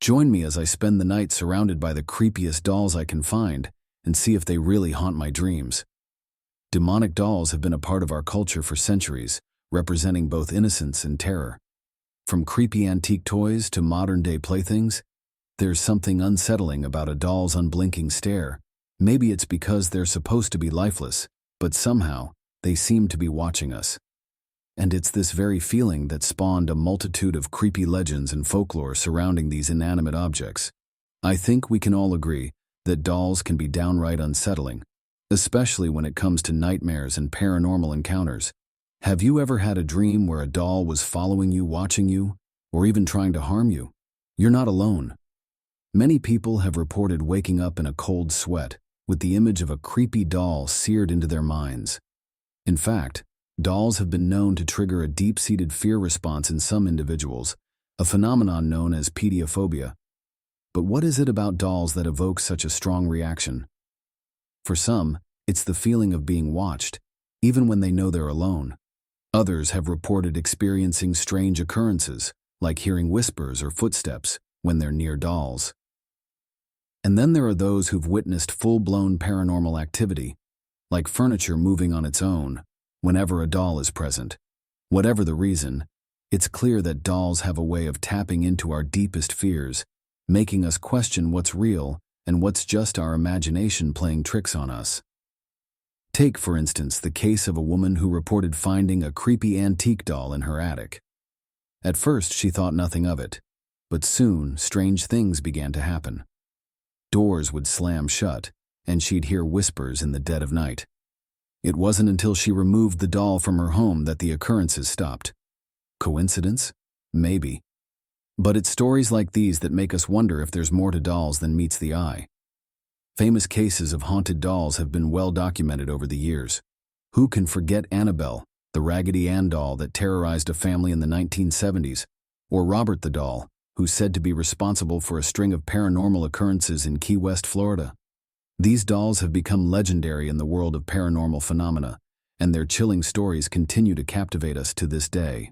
Join me as I spend the night surrounded by the creepiest dolls I can find and see if they really haunt my dreams. Demonic dolls have been a part of our culture for centuries, representing both innocence and terror. From creepy antique toys to modern-day playthings, there's something unsettling about a doll's unblinking stare. Maybe it's because they're supposed to be lifeless, but somehow they seem to be watching us. And it's this very feeling that spawned a multitude of creepy legends and folklore surrounding these inanimate objects. I think we can all agree that dolls can be downright unsettling, especially when it comes to nightmares and paranormal encounters. Have you ever had a dream where a doll was following you, watching you, or even trying to harm you? You're not alone. Many people have reported waking up in a cold sweat with the image of a creepy doll seared into their minds. In fact, dolls have been known to trigger a deep-seated fear response in some individuals, a phenomenon known as pediophobia. But what is it about dolls that evokes such a strong reaction? For some, it's the feeling of being watched, even when they know they're alone. Others have reported experiencing strange occurrences, like hearing whispers or footsteps when they're near dolls. And then there are those who've witnessed full-blown paranormal activity, like furniture moving on its own, whenever a doll is present. Whatever the reason, it's clear that dolls have a way of tapping into our deepest fears, making us question what's real and what's just our imagination playing tricks on us. Take, for instance, the case of a woman who reported finding a creepy antique doll in her attic. At first, she thought nothing of it, but soon strange things began to happen. Doors would slam shut, and she'd hear whispers in the dead of night. It wasn't until she removed the doll from her home that the occurrences stopped. Coincidence? Maybe. But it's stories like these that make us wonder if there's more to dolls than meets the eye. Famous cases of haunted dolls have been well documented over the years. Who can forget Annabelle, the Raggedy Ann doll that terrorized a family in the 1970s, or Robert the doll, who's said to be responsible for a string of paranormal occurrences in Key West, Florida? These dolls have become legendary in the world of paranormal phenomena, and their chilling stories continue to captivate us to this day.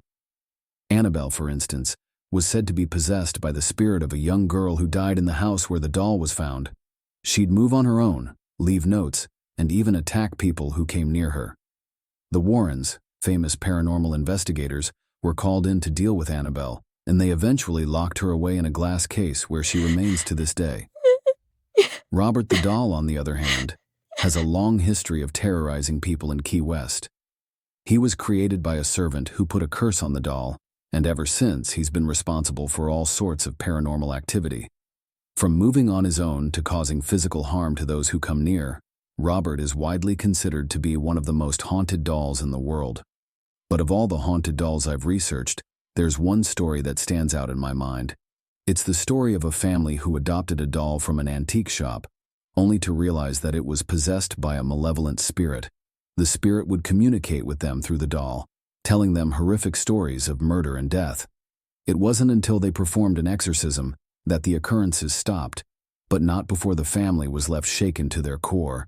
Annabelle, for instance, was said to be possessed by the spirit of a young girl who died in the house where the doll was found. She'd move on her own, leave notes, and even attack people who came near her. The Warrens, famous paranormal investigators, were called in to deal with Annabelle, and they eventually locked her away in a glass case where she remains to this day. Robert the doll, on the other hand, has a long history of terrorizing people in Key West. He was created by a servant who put a curse on the doll, and ever since he's been responsible for all sorts of paranormal activity. From moving on his own to causing physical harm to those who come near, Robert is widely considered to be one of the most haunted dolls in the world. But of all the haunted dolls I've researched, there's one story that stands out in my mind. It's the story of a family who adopted a doll from an antique shop, only to realize that it was possessed by a malevolent spirit. The spirit would communicate with them through the doll, telling them horrific stories of murder and death. It wasn't until they performed an exorcism that the occurrences stopped, but not before the family was left shaken to their core.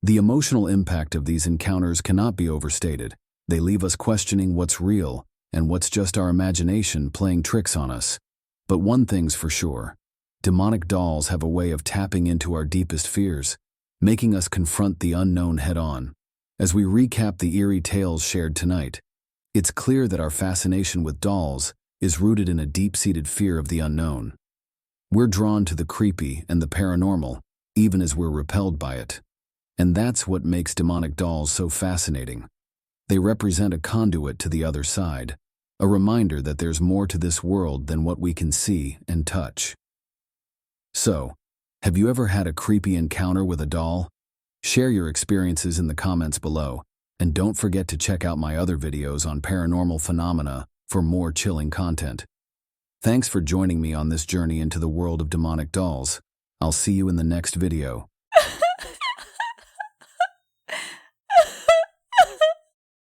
The emotional impact of these encounters cannot be overstated. They leave us questioning what's real and what's just our imagination playing tricks on us. But one thing's for sure: demonic dolls have a way of tapping into our deepest fears, making us confront the unknown head-on. As we recap the eerie tales shared tonight, it's clear that our fascination with dolls is rooted in a deep-seated fear of the unknown. We're drawn to the creepy and the paranormal, even as we're repelled by it. And that's what makes demonic dolls so fascinating. They represent a conduit to the other side, a reminder that there's more to this world than what we can see and touch. So, have you ever had a creepy encounter with a doll? Share your experiences in the comments below, and don't forget to check out my other videos on paranormal phenomena for more chilling content. Thanks for joining me on this journey into the world of demonic dolls. I'll see you in the next video.